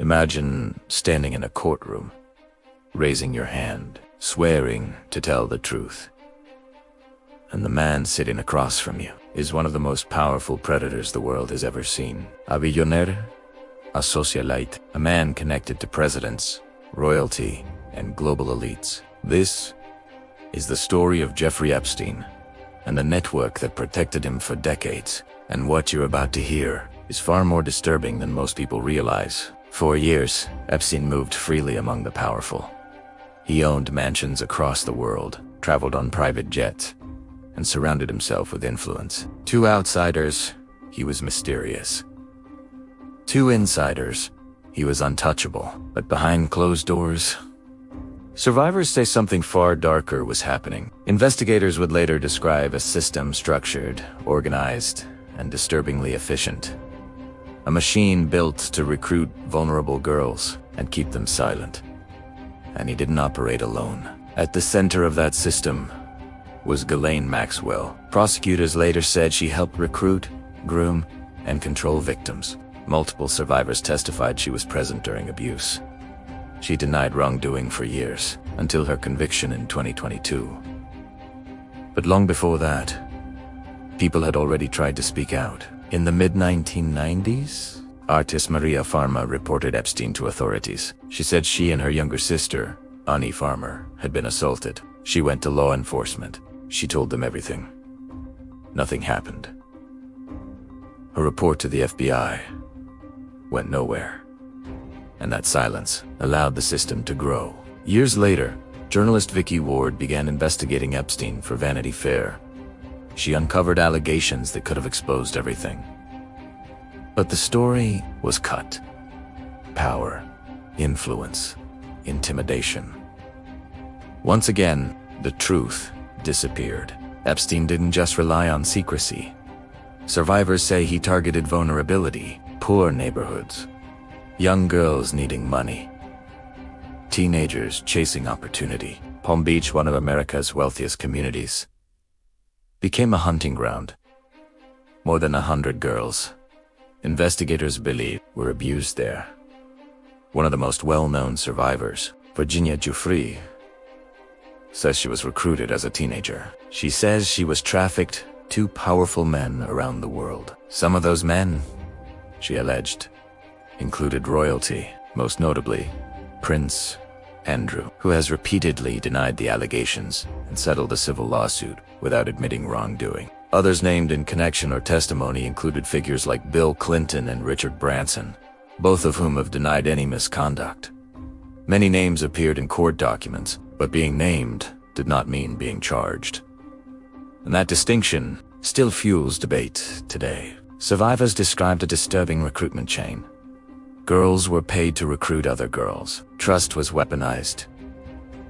Imagine standing in a courtroom, raising your hand, swearing to tell the truth. And the man sitting across from you is one of the most powerful predators the world has ever seen. A billionaire, a socialite, a man connected to presidents, royalty, and global elites. This is the story of Jeffrey Epstein and the network that protected him for decades. And what you're about to hear is far more disturbing than most people realize. For years, Epstein moved freely among the powerful. He owned mansions across the world, traveled on private jets, and surrounded himself with influence. To outsiders, he was mysterious. To insiders, he was untouchable. But behind closed doors, survivors say something far darker was happening. Investigators would later describe a system structured, organized, and disturbingly efficient. A machine built to recruit vulnerable girls and keep them silent. And he didn't operate alone. At the center of that system was Ghislaine Maxwell. Prosecutors later said she helped recruit, groom, and control victims. Multiple survivors testified she was present during abuse. She denied wrongdoing for years, until her conviction in 2022. But long before that, people had already tried to speak out. In the mid-1990s, artist Maria Farma reported Epstein to authorities. She said she and her younger sister, Ani Farmer, had been assaulted. She went to law enforcement. She told them everything. Nothing happened. Her report to the FBI went nowhere. And that silence allowed the system to grow. Years later, journalist Vicky Ward began investigating Epstein for Vanity Fair. She uncovered allegations that could have exposed everything. But the story was cut. Power, influence, intimidation. Once again, the truth disappeared. Epstein didn't just rely on secrecy. Survivors say he targeted vulnerability, poor neighborhoods, young girls needing money, teenagers chasing opportunity. Palm Beach, one of America's wealthiest communities, became a hunting ground. More than 100 girls, investigators believe, were abused there. One of the most well-known survivors, Virginia Giuffre, says she was recruited as a teenager. She says she was trafficked to powerful men around the world. Some of those men, she alleged, included royalty, most notably Prince Andrew, who has repeatedly denied the allegations and settled a civil lawsuit without admitting wrongdoing. Others named in connection or testimony included figures like Bill Clinton and Richard Branson, both of whom have denied any misconduct. Many names appeared in court documents, but being named did not mean being charged. And that distinction still fuels debate today. Survivors described a disturbing recruitment chain. Girls were paid to recruit other girls. Trust was weaponized.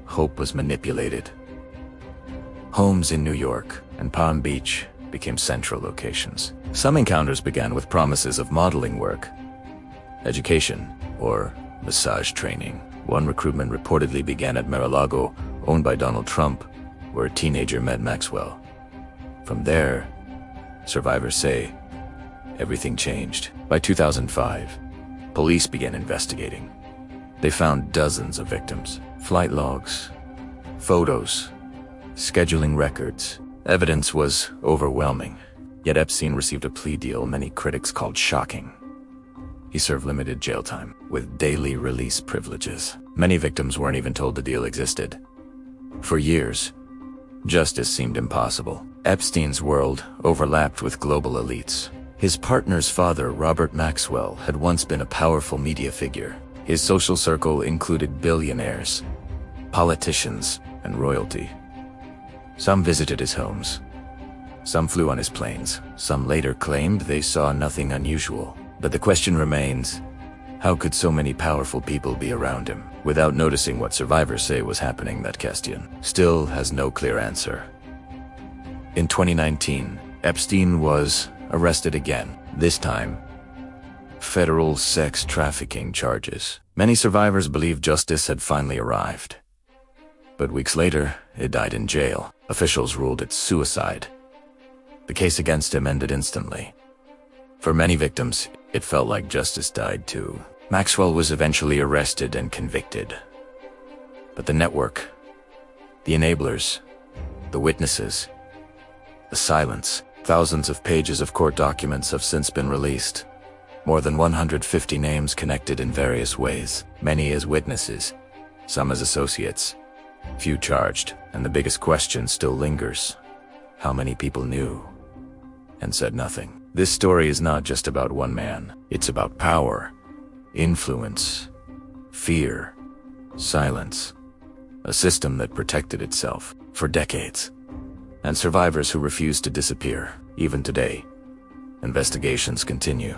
Hope was manipulated. Homes in New York and Palm Beach became central locations. Some encounters began with promises of modeling work, education, or massage training. One recruitment reportedly began at Mar-a-Lago, owned by Donald Trump, where a teenager met Maxwell. From there, survivors say, everything changed. By 2005, police began investigating. They found dozens of victims, flight logs, photos, scheduling records. Evidence was overwhelming, yet Epstein received a plea deal many critics called shocking. He served limited jail time, with daily release privileges. Many victims weren't even told the deal existed. For years, justice seemed impossible. Epstein's world overlapped with global elites. His partner's father, Robert Maxwell, had once been a powerful media figure. His social circle included billionaires, politicians, and royalty. Some visited his homes. Some flew on his planes. Some later claimed they saw nothing unusual. But the question remains, how could so many powerful people be around him without noticing what survivors say was happening? That question still has no clear answer. In 2019, Epstein was arrested again, this time federal sex trafficking charges. Many survivors believed justice had finally arrived. But weeks later, it died in jail. Officials ruled it suicide. The case against him ended instantly. For many victims, it felt like justice died too. Maxwell was eventually arrested and convicted. But the network, the enablers, the witnesses, the silence, thousands of pages of court documents have since been released. More than 150 names connected in various ways, many as witnesses, some as associates, few charged, and the biggest question still lingers. How many people knew and said nothing? This story is not just about one man. It's about power, influence, fear, silence, a system that protected itself for decades, and survivors who refused to disappear. Even today, investigations continue.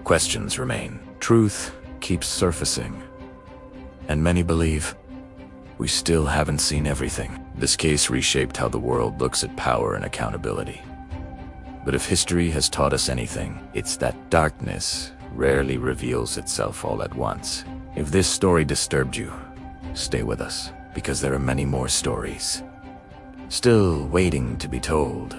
Questions remain. Truth keeps surfacing, and many believe we still haven't seen everything. This case reshaped how the world looks at power and accountability. But if history has taught us anything, it's that darkness rarely reveals itself all at once. If this story disturbed you, stay with us, because there are many more stories still waiting to be told.